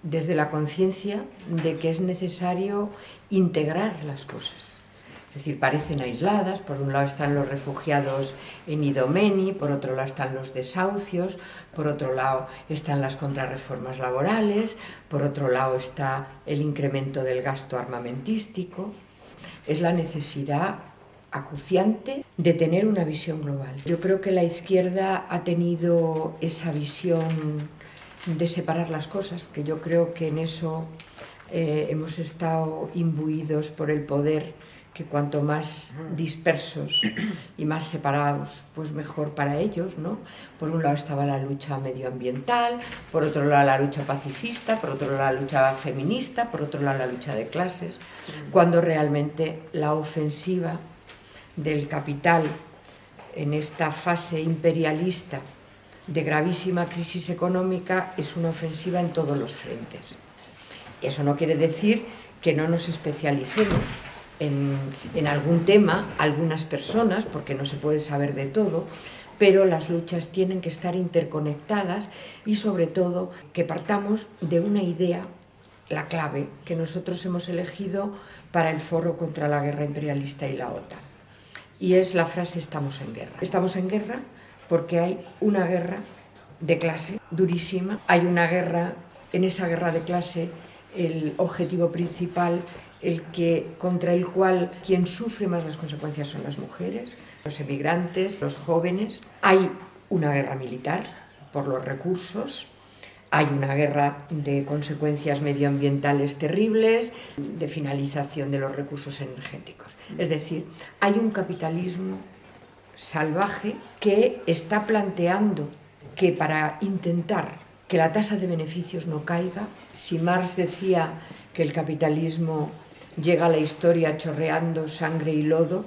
desde la conciencia de que es necesario integrar las cosas. Es decir, parecen aisladas. Por un lado están los refugiados en Idomeni, por otro lado están los desahucios, por otro lado están las contrarreformas laborales, por otro lado está el incremento del gasto armamentístico. Es la necesidad acuciante de tener una visión global. Yo creo que la izquierda ha tenido esa visión de separar las cosas, que yo creo que en eso hemos estado imbuidos por el poder, que cuanto más dispersos y más separados, pues mejor para ellos, ¿no? Por un lado estaba la lucha medioambiental, por otro lado la lucha pacifista, por otro lado la lucha feminista, por otro lado la lucha de clases, cuando realmente la ofensiva del capital en esta fase imperialista de gravísima crisis económica es una ofensiva en todos los frentes. Eso no quiere decir que no nos especialicemos en algún tema, algunas personas, porque no se puede saber de todo, pero las luchas tienen que estar interconectadas y sobre todo que partamos de una idea, la clave, que nosotros hemos elegido para el foro contra la guerra imperialista y la OTAN. Y es la frase: estamos en guerra. Estamos en guerra porque hay una guerra de clase durísima. Hay una guerra, en esa guerra de clase, el objetivo principal, contra el cual quien sufre más las consecuencias son las mujeres, los emigrantes, los jóvenes. Hay una guerra militar por los recursos, hay una guerra de consecuencias medioambientales terribles, de finalización de los recursos energéticos. Es decir, hay un capitalismo salvaje que está planteando que para intentar que la tasa de beneficios no caiga, si Marx decía que el capitalismo llega a la historia chorreando sangre y lodo,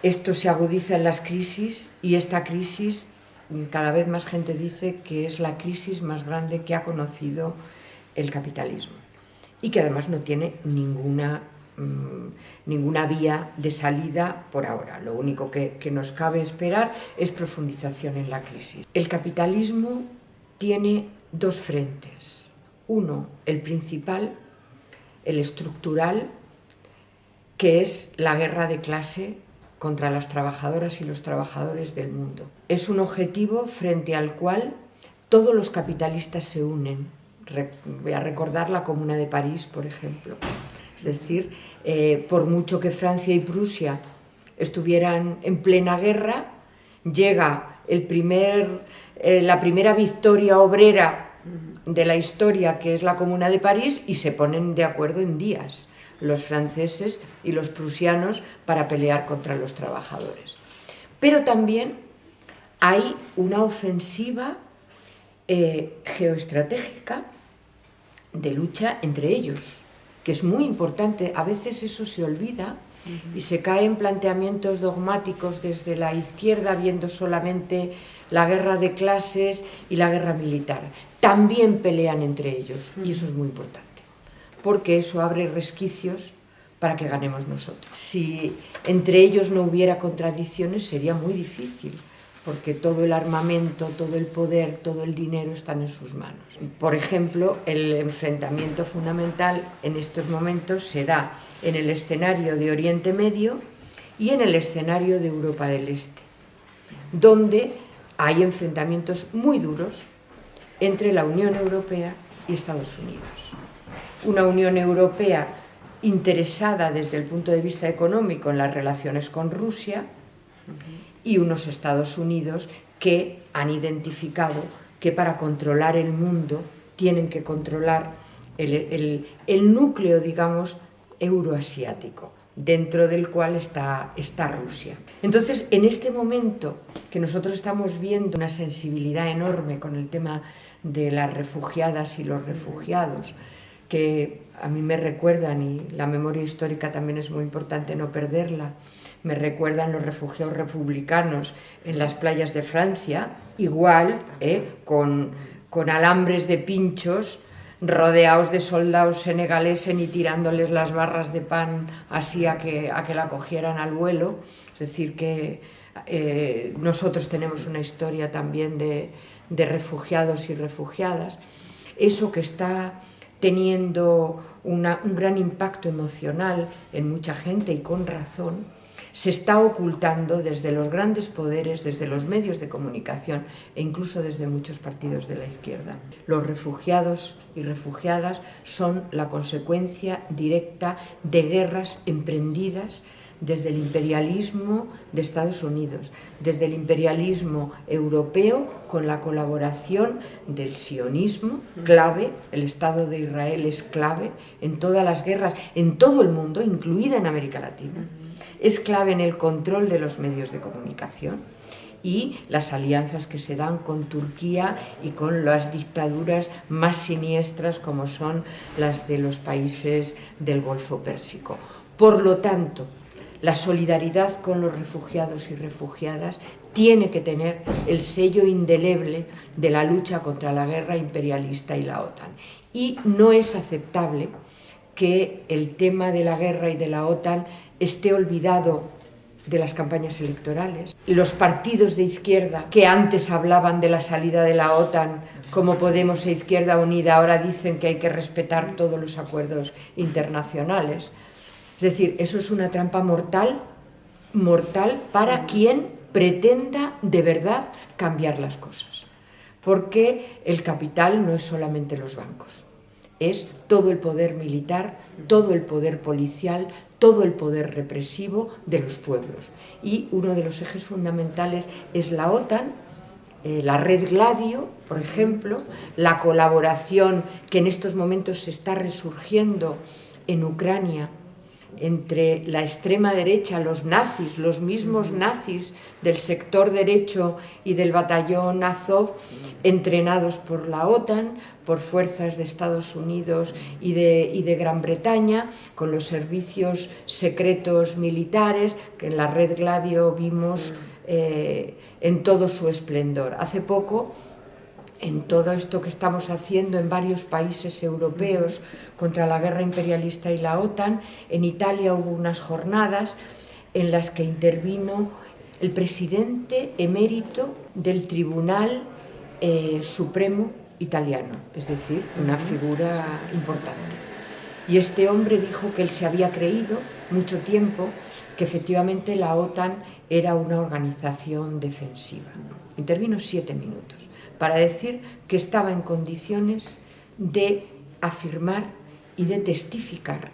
esto se agudiza en las crisis, y esta crisis, cada vez más gente dice que es la crisis más grande que ha conocido el capitalismo y que además no tiene ninguna vía de salida por ahora. Lo único que nos cabe esperar es profundización en la crisis. El capitalismo tiene dos frentes. Uno, el principal, el estructural, que es la guerra de clase contra las trabajadoras y los trabajadores del mundo. Es un objetivo frente al cual todos los capitalistas se unen. Voy a recordar la Comuna de París, por ejemplo. Es decir, por mucho que Francia y Prusia estuvieran en plena guerra, llega la primera victoria obrera de la historia, que es la Comuna de París, y se ponen de acuerdo en días los franceses y los prusianos para pelear contra los trabajadores. Pero también hay una ofensiva geoestratégica de lucha entre ellos, que es muy importante. A veces eso se olvida y se cae en planteamientos dogmáticos desde la izquierda, viendo solamente la guerra de clases y la guerra militar. También pelean entre ellos, y eso es muy importante, porque eso abre resquicios para que ganemos nosotros. Si entre ellos no hubiera contradicciones, sería muy difícil, porque todo el armamento, todo el poder, todo el dinero están en sus manos. Por ejemplo, el enfrentamiento fundamental en estos momentos se da en el escenario de Oriente Medio y en el escenario de Europa del Este, donde hay enfrentamientos muy duros entre la Unión Europea y Estados Unidos. Una Unión Europea interesada desde el punto de vista económico en las relaciones con Rusia, y unos Estados Unidos que han identificado que para controlar el mundo tienen que controlar el núcleo, digamos, euroasiático, dentro del cual está Rusia. Entonces, en este momento que nosotros estamos viendo una sensibilidad enorme con el tema de las refugiadas y los refugiados, que a mí me recuerdan, y la memoria histórica también es muy importante no perderla, me recuerdan los refugiados republicanos en las playas de Francia, igual, con alambres de pinchos, rodeados de soldados senegaleses y tirándoles las barras de pan así a que la cogieran al vuelo. Es decir, que nosotros tenemos una historia también de refugiados y refugiadas. eso que está teniendo un gran impacto emocional en mucha gente y con razón, se está ocultando desde los grandes poderes, desde los medios de comunicación e incluso desde muchos partidos de la izquierda. Los refugiados y refugiadas son la consecuencia directa de guerras emprendidas desde el imperialismo de Estados Unidos, desde el imperialismo europeo con la colaboración del sionismo, clave, el Estado de Israel es clave en todas las guerras, en todo el mundo, incluida en América Latina, es clave en el control de los medios de comunicación y las alianzas que se dan con Turquía y con las dictaduras más siniestras como son las de los países del Golfo Pérsico. Por lo tanto, la solidaridad con los refugiados y refugiadas tiene que tener el sello indeleble de la lucha contra la guerra imperialista y la OTAN. Y no es aceptable que el tema de la guerra y de la OTAN esté olvidado de las campañas electorales. Los partidos de izquierda que antes hablaban de la salida de la OTAN como Podemos e Izquierda Unida ahora dicen que hay que respetar todos los acuerdos internacionales. Es decir, eso es una trampa mortal para quien pretenda de verdad cambiar las cosas. Porque el capital no es solamente los bancos, es todo el poder militar, todo el poder policial, todo el poder represivo de los pueblos. Y uno de los ejes fundamentales es la OTAN, la red Gladio, por ejemplo, la colaboración que en estos momentos se está resurgiendo en Ucrania entre la extrema derecha, los nazis, los mismos nazis del sector derecho y del batallón Azov, entrenados por la OTAN, por fuerzas de Estados Unidos y de Gran Bretaña, con los servicios secretos militares, que en la red Gladio vimos en todo su esplendor. Hace poco, en todo esto que estamos haciendo en varios países europeos contra la guerra imperialista y la OTAN, en Italia hubo unas jornadas en las que intervino el presidente emérito del Tribunal Supremo italiano, es decir, una figura importante. Y este hombre dijo que él se había creído mucho tiempo que efectivamente la OTAN era una organización defensiva. Intervino 7 minutos para decir que estaba en condiciones de afirmar y de testificar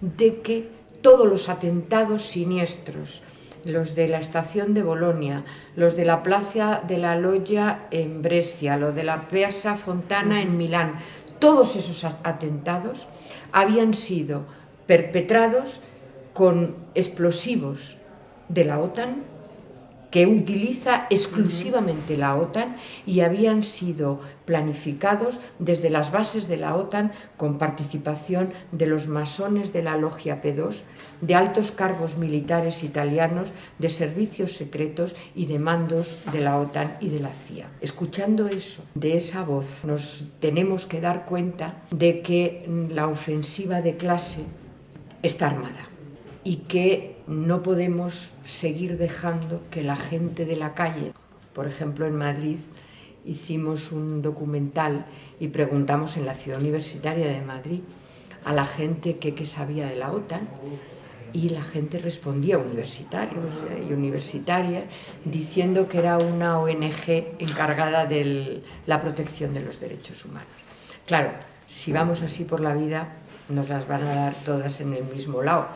de que todos los atentados siniestros, los de la estación de Bolonia, los de la Plaza de la Loggia en Brescia, los de la Piazza Fontana en Milán, todos esos atentados habían sido perpetrados con explosivos de la OTAN, que utiliza exclusivamente la OTAN, y habían sido planificados desde las bases de la OTAN con participación de los masones de la Logia P2, de altos cargos militares italianos, de servicios secretos y de mandos de la OTAN y de la CIA. Escuchando eso, de esa voz, nos tenemos que dar cuenta de que la ofensiva de clase está armada y que no podemos seguir dejando que la gente de la calle, por ejemplo en Madrid hicimos un documental y preguntamos en la Ciudad Universitaria de Madrid a la gente qué sabía de la OTAN, y la gente respondía, universitarios y universitarias, diciendo que era una ONG encargada de la protección de los derechos humanos. Claro, si vamos así por la vida nos las van a dar todas en el mismo lado.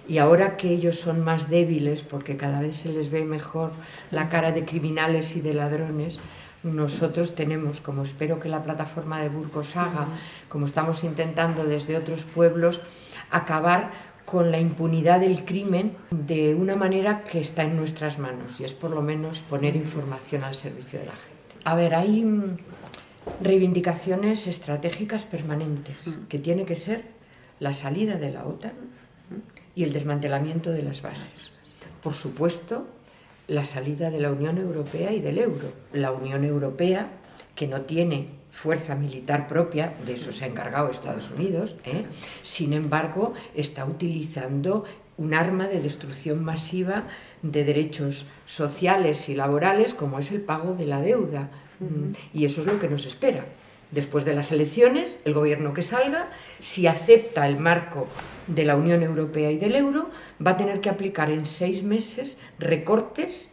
Y ahora que ellos son más débiles, porque cada vez se les ve mejor la cara de criminales y de ladrones, nosotros tenemos, como espero que la plataforma de Burgos haga, como estamos intentando desde otros pueblos, acabar con la impunidad del crimen de una manera que está en nuestras manos, y es por lo menos poner información al servicio de la gente. A ver, hay reivindicaciones estratégicas permanentes, que tiene que ser la salida de la OTAN y el desmantelamiento de las bases. Por supuesto, la salida de la Unión Europea y del euro. La Unión Europea, que no tiene fuerza militar propia, de eso se ha encargado Estados Unidos, sin embargo, está utilizando un arma de destrucción masiva de derechos sociales y laborales, como es el pago de la deuda. Y eso es lo que nos espera. Después de las elecciones, el gobierno que salga, si acepta el marco de la Unión Europea y del euro, va a tener que aplicar en 6 meses recortes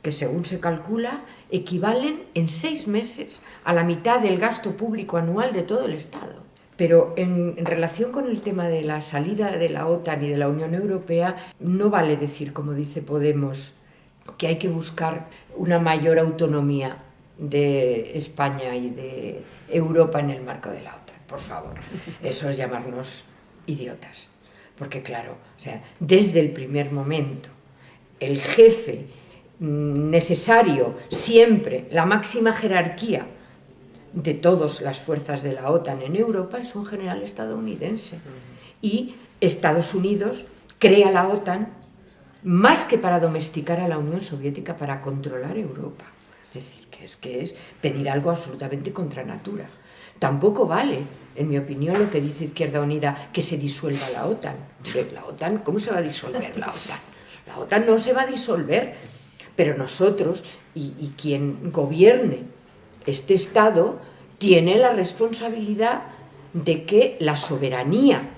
que, según se calcula, equivalen en 6 meses a la mitad del gasto público anual de todo el Estado. Pero en relación con el tema de la salida de la OTAN y de la Unión Europea, no vale decir, como dice Podemos, que hay que buscar una mayor autonomía de España y de Europa en el marco de la OTAN. Por favor, eso es llamarnos idiotas. Porque claro, o sea, desde el primer momento, el jefe necesario, siempre, la máxima jerarquía de todas las fuerzas de la OTAN en Europa es un general estadounidense. Y Estados Unidos crea la OTAN más que para domesticar a la Unión Soviética, para controlar Europa. Es decir, que es pedir algo absolutamente contra natura. Tampoco vale, en mi opinión, lo que dice Izquierda Unida, que se disuelva la OTAN. La OTAN, ¿cómo se va a disolver la OTAN? La OTAN no se va a disolver, pero nosotros y quien gobierne este Estado tiene la responsabilidad de que la soberanía,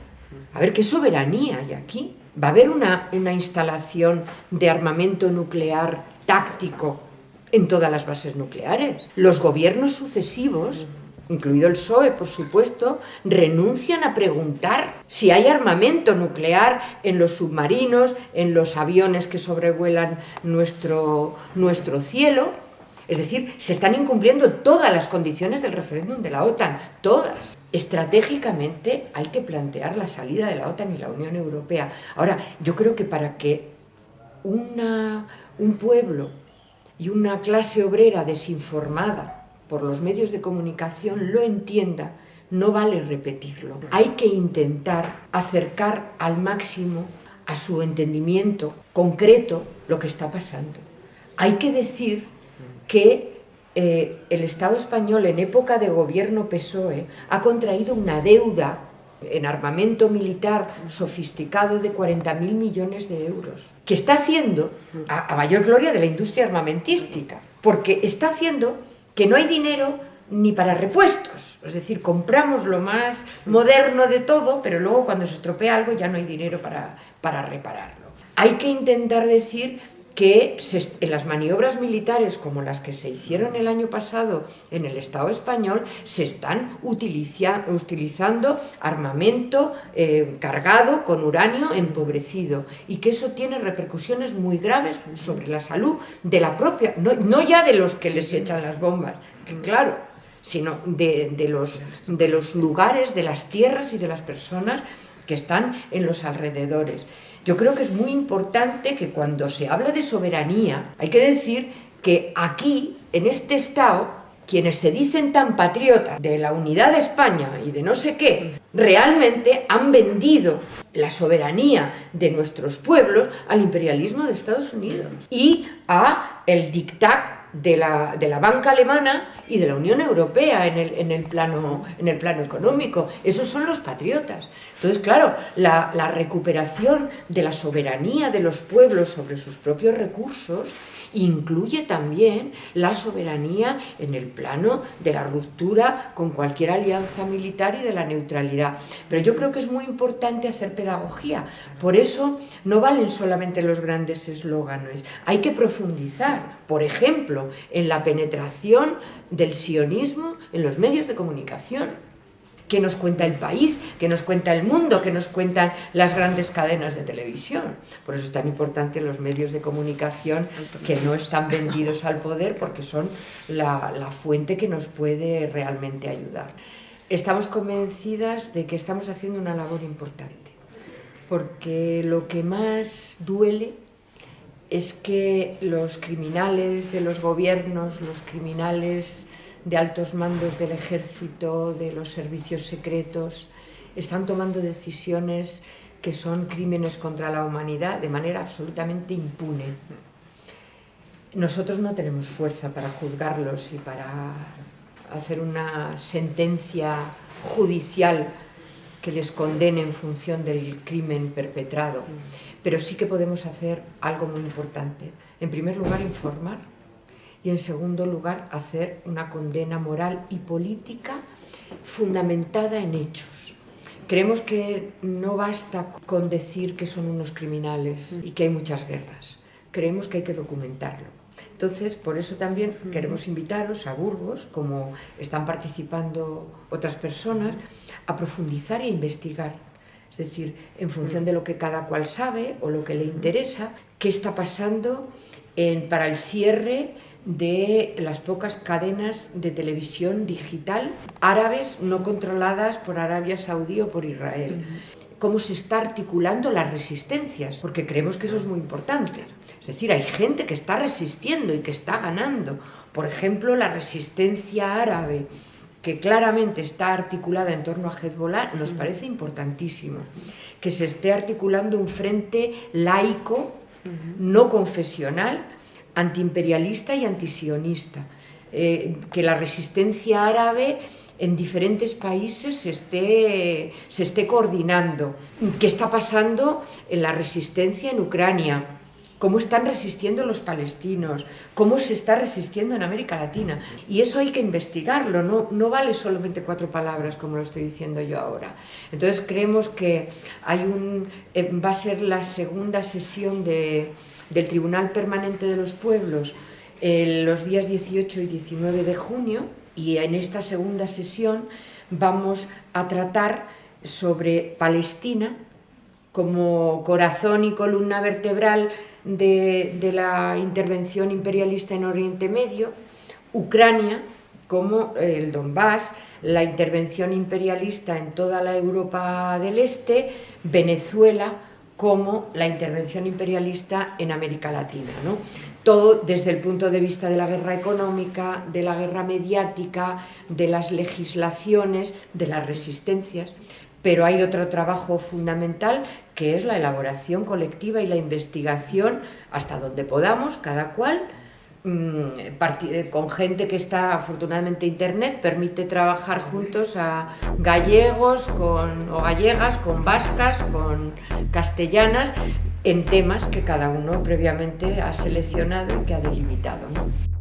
a ver, ¿qué soberanía hay aquí? ¿Va a haber una instalación de armamento nuclear táctico en todas las bases nucleares? Los gobiernos sucesivos, incluido el PSOE, por supuesto, renuncian a preguntar si hay armamento nuclear en los submarinos, en los aviones que sobrevuelan nuestro cielo. Es decir, se están incumpliendo todas las condiciones del referéndum de la OTAN, todas. Estratégicamente hay que plantear la salida de la OTAN y la Unión Europea. Ahora, yo creo que para que un pueblo y una clase obrera desinformada por los medios de comunicación lo entienda, no vale repetirlo. Hay que intentar acercar al máximo a su entendimiento concreto lo que está pasando. Hay que decir que el Estado español, en época de gobierno PSOE, ha contraído una deuda en armamento militar sofisticado de 40.000 millones de euros, que está haciendo, a mayor gloria de la industria armamentística, porque está haciendo que no hay dinero ni para repuestos. Es decir, compramos lo más moderno de todo, pero luego cuando se estropea algo ya no hay dinero para repararlo. Hay que intentar decir que en las maniobras militares como las que se hicieron el año pasado en el Estado español se están utilizando armamento cargado con uranio empobrecido, y que eso tiene repercusiones muy graves sobre la salud de la propia, no ya de los que les echan las bombas, que claro, sino de los lugares, de las tierras y de las personas que están en los alrededores. Yo creo que es muy importante que cuando se habla de soberanía, hay que decir que aquí, en este Estado, quienes se dicen tan patriotas de la unidad de España y de no sé qué, realmente han vendido la soberanía de nuestros pueblos al imperialismo de Estados Unidos y a el dictat de la banca alemana y de la Unión Europea en el plano económico. Esos son los patriotas. Entonces, claro, la recuperación de la soberanía de los pueblos sobre sus propios recursos incluye también la soberanía en el plano de la ruptura con cualquier alianza militar y de la neutralidad. Pero yo creo que es muy importante hacer pedagogía. Por eso no valen solamente los grandes eslóganes. Hay que profundizar, por ejemplo, en la penetración del sionismo en los medios de comunicación. ¿Qué nos cuenta el país? ¿Qué nos cuenta el mundo? ¿Qué nos cuentan las grandes cadenas de televisión? Por eso es tan importante los medios de comunicación que no están vendidos al poder, porque son la fuente que nos puede realmente ayudar. Estamos convencidas de que estamos haciendo una labor importante, porque lo que más duele es que los criminales de los gobiernos, los criminales de altos mandos del ejército, de los servicios secretos, están tomando decisiones que son crímenes contra la humanidad de manera absolutamente impune. Nosotros no tenemos fuerza para juzgarlos y para hacer una sentencia judicial que les condene en función del crimen perpetrado, pero sí que podemos hacer algo muy importante. En primer lugar, informar y, en segundo lugar, hacer una condena moral y política fundamentada en hechos. Creemos que no basta con decir que son unos criminales y que hay muchas guerras. Creemos que hay que documentarlo. Entonces, por eso también queremos invitaros a Burgos, como están participando otras personas, a profundizar e investigar. Es decir, en función de lo que cada cual sabe o lo que le interesa, qué está pasando para el cierre de las pocas cadenas de televisión digital árabes no controladas por Arabia Saudí o por Israel. Cómo se está articulando las resistencias, porque creemos que eso es muy importante. Es decir, hay gente que está resistiendo y que está ganando. Por ejemplo, la resistencia árabe, que claramente está articulada en torno a Hezbollah, nos parece importantísimo. Que se esté articulando un frente laico, no confesional, antiimperialista y antisionista. Que la resistencia árabe en diferentes países se esté coordinando. ¿Qué está pasando en la resistencia en Ucrania? ¿Cómo están resistiendo los palestinos? ¿Cómo se está resistiendo en América Latina? Y eso hay que investigarlo, no vale solamente 4 palabras como lo estoy diciendo yo ahora. Entonces creemos que va a ser la segunda sesión del Tribunal Permanente de los Pueblos los días 18 y 19 de junio, y en esta segunda sesión vamos a tratar sobre Palestina como corazón y columna vertebral de la intervención imperialista en Oriente Medio, Ucrania como el Donbass, la intervención imperialista en toda la Europa del Este, Venezuela como la intervención imperialista en América Latina, ¿no? Todo desde el punto de vista de la guerra económica, de la guerra mediática, de las legislaciones, de las resistencias. Pero hay otro trabajo fundamental, que es la elaboración colectiva y la investigación hasta donde podamos, cada cual, con gente que está, afortunadamente Internet permite trabajar juntos a gallegos o gallegas, con vascas, con castellanas, en temas que cada uno previamente ha seleccionado y que ha delimitado, ¿no?